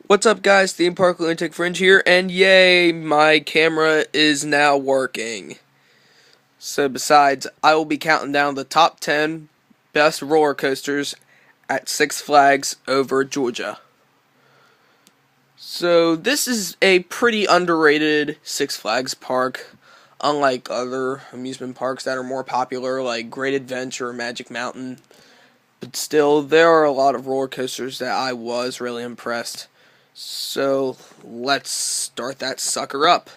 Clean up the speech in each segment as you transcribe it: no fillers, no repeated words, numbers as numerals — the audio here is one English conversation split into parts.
What's up, guys? Theme Park Lunatic Fringe here, and yay, my camera is now working. So, besides, I will be counting down the top 10 best roller coasters at Six Flags over Georgia. So, this is a pretty underrated Six Flags park, unlike other amusement parks that are more popular, like Great Adventure or Magic Mountain. But still, there are a lot of roller coasters that I was really impressed. So let's start that sucker up.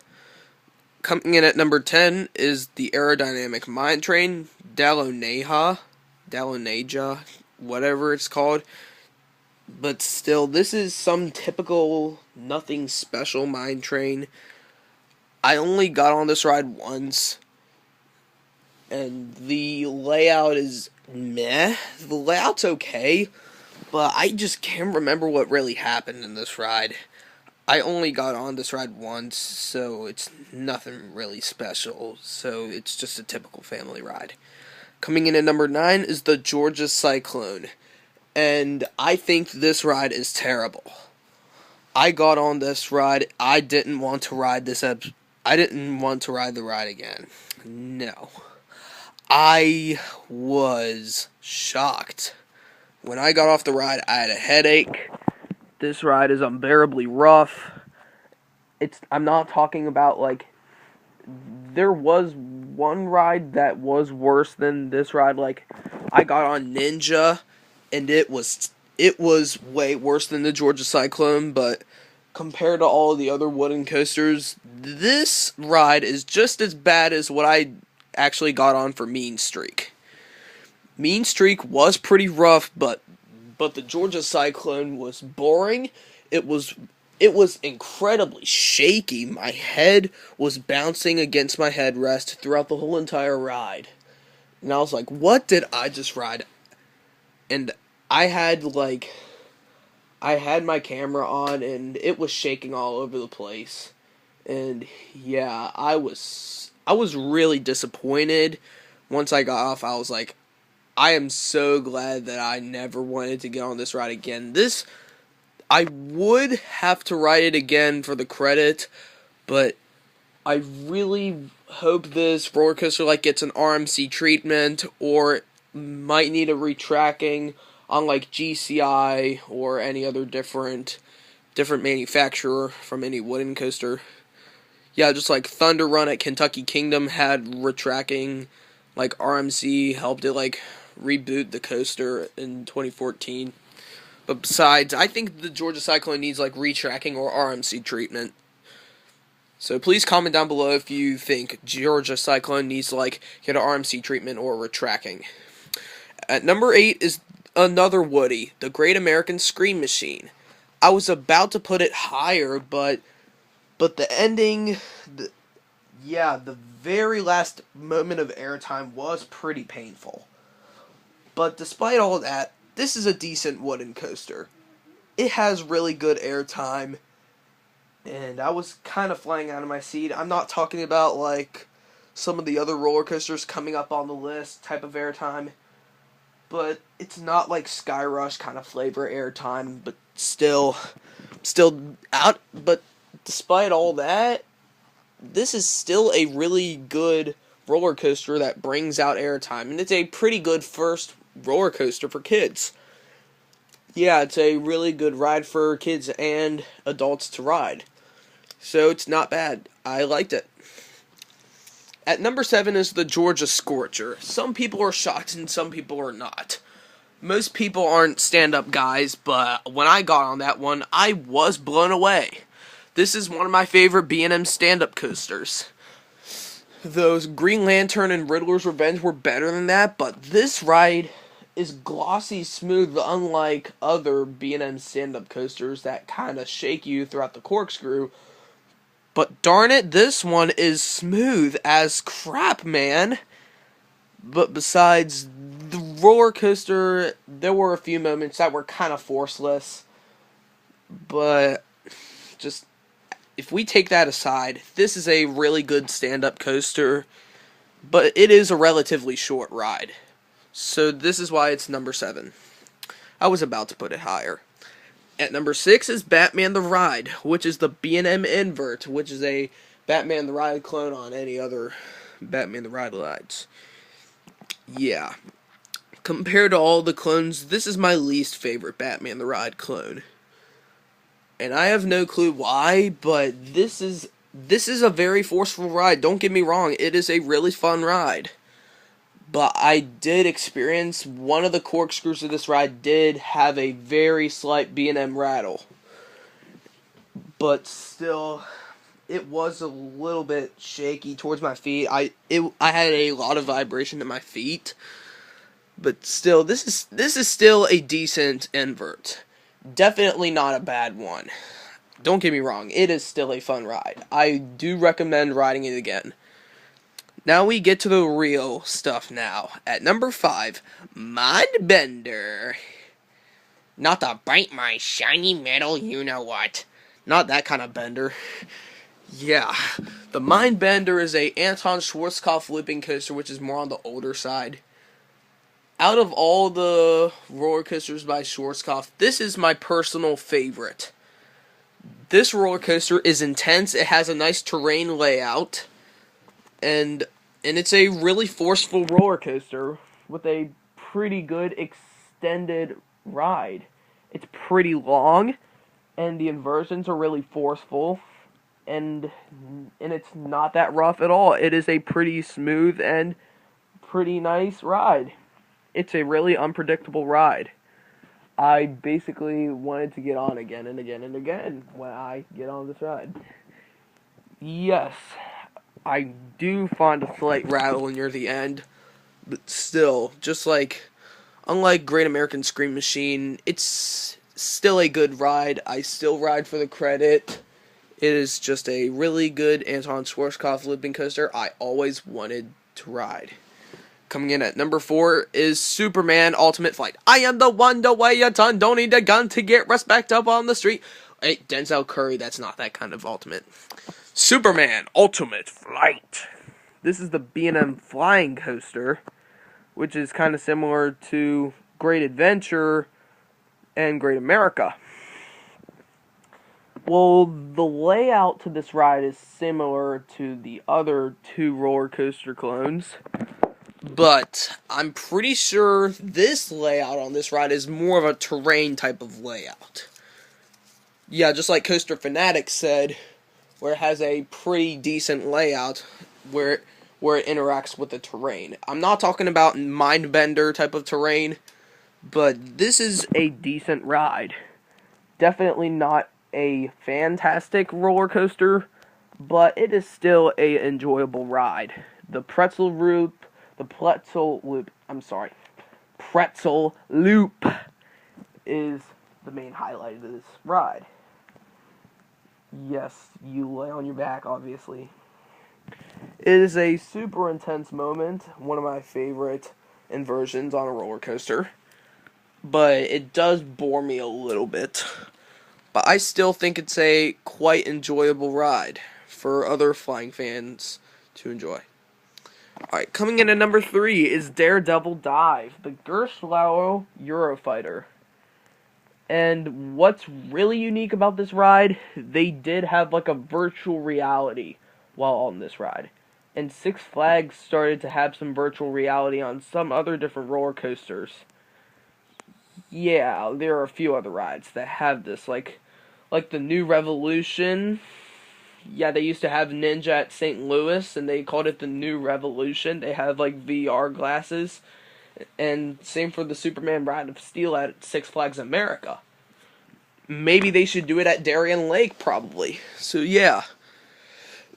Coming in at number 10 is the Aerodynamic Mine Train, Daloneja, whatever it's called. But still, this is some typical, nothing special mine train. I only got on this ride once, and the layout is meh. The layout's okay, but I just can't remember what really happened in this ride. I only got on this ride once, so it's nothing really special. So it's just a typical family ride. Coming in at number 9 is the Georgia Cyclone. And I think this ride is terrible. I got on this ride. I didn't want to ride I didn't want to ride the ride again. No. I was shocked. When I got off the ride, I had a headache. This ride is unbearably rough. I'm not talking about, like, there was one ride that was worse than this ride. Like, I got on Ninja, and it was way worse than the Georgia Cyclone, but compared to all the other wooden coasters, this ride is just as bad as what I actually got on for Mean Streak. Mean Streak was pretty rough, but the Georgia Cyclone was boring. It was incredibly shaky. My head was bouncing against my headrest throughout the whole entire ride. And I was like, what did I just ride? And I had my camera on, and it was shaking all over the place. And yeah, I was really disappointed. Once I got off, I was like, I am so glad that I never wanted to get on this ride again. I would have to ride it again for the credit, but I really hope this roller coaster gets an RMC treatment, or might need a retracking on GCI or any other different manufacturer from any wooden coaster. Yeah, just like Thunder Run at Kentucky Kingdom had retracking, RMC helped it reboot the coaster in 2014. But besides, I think the Georgia Cyclone needs retracking or RMC treatment. So please comment down below if you think Georgia Cyclone needs to get an RMC treatment or retracting. At number 8 is another Woody, the Great American Scream Machine. I was about to put it higher, but the ending, the very last moment of airtime was pretty painful. But despite all that, this is a decent wooden coaster. It has really good airtime, and I was kind of flying out of my seat. I'm not talking about some of the other roller coasters coming up on the list type of airtime, but it's not like Sky Rush kind of flavor airtime, but still out. But despite all that, this is still a really good roller coaster that brings out airtime, and it's a pretty good first roller coaster for kids. Yeah, it's a really good ride for kids and adults to ride. So it's not bad. I liked it. At number 7 is the Georgia Scorcher. Some people are shocked and some people are not. Most people aren't stand-up guys, but when I got on that one, I was blown away. This is one of my favorite B&M stand-up coasters. Those Green Lantern and Riddler's Revenge were better than that, but this ride is glossy smooth, unlike other B&M stand-up coasters that kind of shake you throughout the corkscrew. But darn it, this one is smooth as crap, man. But besides the roller coaster, there were a few moments that were kind of forceless. But just, if we take that aside, this is a really good stand-up coaster, but it is a relatively short ride. So this is why it's number 7. I was about to put it higher. At number 6 is Batman the Ride, which is the B&M Invert, which is a Batman the Ride clone on any other Batman the Ride rides. Yeah. Compared to all the clones, this is my least favorite Batman the Ride clone. And I have no clue why, but this is a very forceful ride. Don't get me wrong, it is a really fun ride. But I did experience one of the corkscrews of this ride did have a very slight B&M rattle. But still, it was a little bit shaky towards my feet. I had a lot of vibration in my feet. But still, this is still a decent invert. Definitely not a bad one. Don't get me wrong, it is still a fun ride. I do recommend riding it again. Now we get to the real stuff now. At number 5, Mindbender. Not to bite my shiny metal you-know-what. Not that kind of bender. Yeah, the Mindbender is a Anton Schwarzkopf looping coaster, which is more on the older side. Out of all the roller coasters by Schwarzkopf, this is my personal favorite. This roller coaster is intense. It has a nice terrain layout, and it's a really forceful roller coaster with a pretty good extended ride. It's pretty long, and the inversions are really forceful, and it's not that rough at all. It is a pretty smooth and pretty nice ride. It's a really unpredictable ride. I basically wanted to get on again and again and again when I get on this ride. Yes, I do find a slight rattle near the end, but still, unlike Great American Scream Machine, it's still a good ride. I still ride for the credit. It is just a really good Anton Schwarzkopf looping coaster I always wanted to ride. Coming in at number 4 is Superman Ultimate Flight. I am the one to weigh a ton, don't need a gun to get respect up on the street. Hey, Denzel Curry, that's not that kind of ultimate. Superman Ultimate Flight. This is the B&M Flying Coaster, which is kind of similar to Great Adventure and Great America. Well, the layout to this ride is similar to the other 2 roller coaster clones, but I'm pretty sure this layout on this ride is more of a terrain type of layout. Yeah, just like Coaster Fanatic said, where it has a pretty decent layout where it interacts with the terrain. I'm not talking about Mindbender type of terrain, but this is a decent ride. Definitely not a fantastic roller coaster, but it is still a enjoyable ride. The pretzel loop is the main highlight of this ride. Yes, you lay on your back, obviously. It is a super intense moment, one of my favorite inversions on a roller coaster, but it does bore me a little bit. But I still think it's a quite enjoyable ride for other flying fans to enjoy. Alright, coming in at number 3 is Daredevil Dive, the Gerstlauer Eurofighter. And what's really unique about this ride, they did have like a virtual reality while on this ride. And Six Flags started to have some virtual reality on some other different roller coasters. Yeah, there are a few other rides that have this, like the New Revolution. Yeah, they used to have Ninja at St. Louis, and they called it the New Revolution. They have, like, VR glasses. And same for the Superman Ride of Steel at Six Flags America. Maybe they should do it at Darien Lake, probably. So, yeah.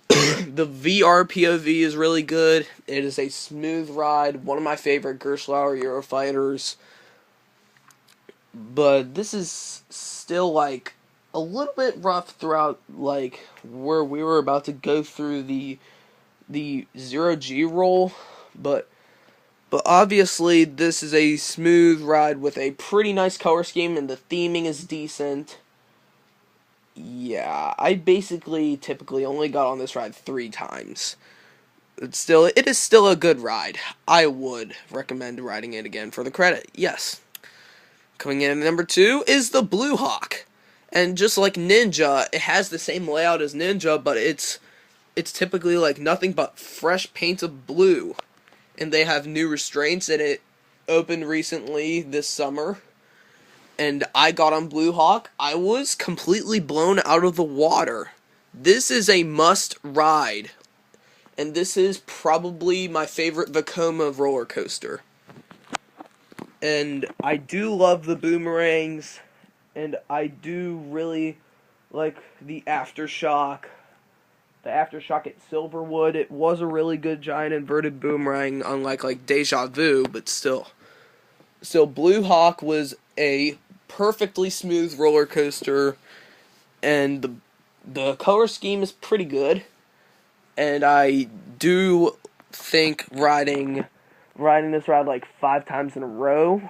The VR POV is really good. It is a smooth ride. One of my favorite Gerstlauer Eurofighters. But this is still, like, a little bit rough throughout, like, where we were about to go through the zero-G roll, but obviously this is a smooth ride with a pretty nice color scheme, and the theming is decent. Yeah, I typically only got on this ride 3 times. It is still a good ride. I would recommend riding it again for the credit, yes. Coming in at number 2 is the Blue Hawk. And just like Ninja, it has the same layout as Ninja, but it's typically like nothing but fresh paint of blue. And they have new restraints, and it opened recently this summer. And I got on Blue Hawk. I was completely blown out of the water. This is a must ride. And this is probably my favorite Vekoma roller coaster. And I do love the boomerangs, and I do really like the Aftershock. The Aftershock at Silverwood, it was a really good giant inverted boomerang, unlike like Deja Vu, but still. So Blue Hawk was a perfectly smooth roller coaster, and the color scheme is pretty good. And I do think riding this ride like 5 times in a row.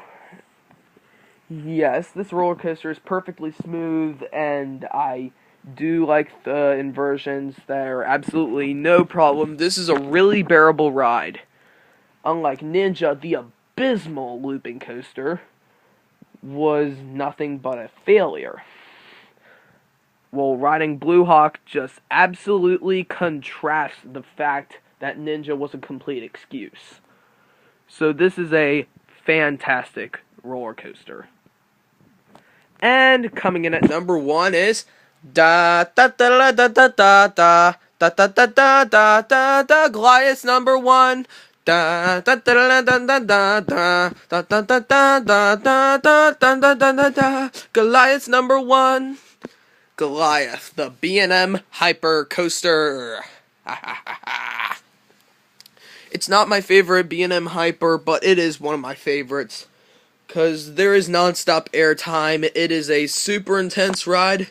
Yes, this roller coaster is perfectly smooth, and I do like the inversions. They're absolutely no problem. This is a really bearable ride. Unlike Ninja, the abysmal looping coaster was nothing but a failure. Well, riding Blue Hawk just absolutely contrasts the fact that Ninja was a complete excuse. So this is a fantastic roller coaster. And coming in at number 1 is da da da da da da da da da da da da da da Goliath's number 1. Da da da da da da da da da da da da da da da da da da Goliath's number 1. Goliath, the B&M Hyper Coaster. It's not my favorite B&M Hyper, but it is one of my favorites, because there is non-stop airtime. It is a super intense ride.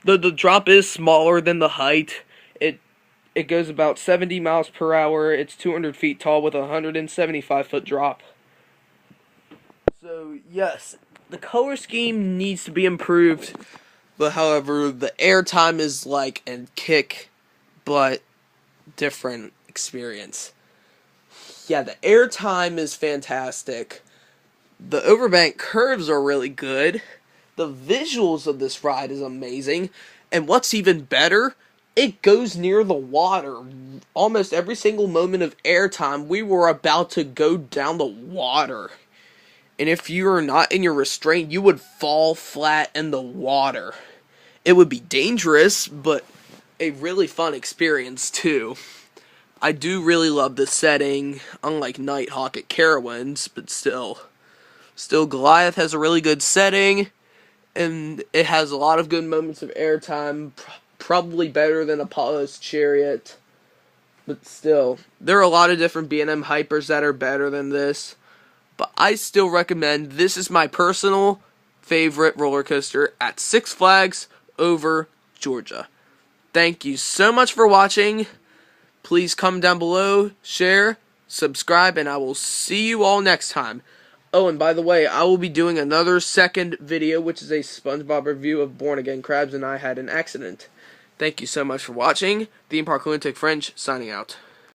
The drop is smaller than the height. It goes about 70 miles per hour. It's 200 feet tall with a 175-foot drop. So, yes, the color scheme needs to be improved. But however, the airtime is like a kick, but different experience. Yeah, the airtime is fantastic. The overbank curves are really good. The visuals of this ride is amazing. And what's even better, it goes near the water. Almost every single moment of airtime, we were about to go down the water. And if you are not in your restraint, you would fall flat in the water. It would be dangerous, but a really fun experience too. I do really love the setting, unlike Nighthawk at Carowinds, but still Goliath has a really good setting, and it has a lot of good moments of airtime, probably better than Apollo's Chariot, but still, there are a lot of different B&M Hypers that are better than this. But I still recommend, this is my personal favorite roller coaster at Six Flags over Georgia. Thank you so much for watching. Please comment down below, share, subscribe, and I will see you all next time. Oh, and by the way, I will be doing another second video, which is a SpongeBob review of Born Again Crabs, and I had an accident. Thank you so much for watching. Theme Park Lunatic Fringe, signing out.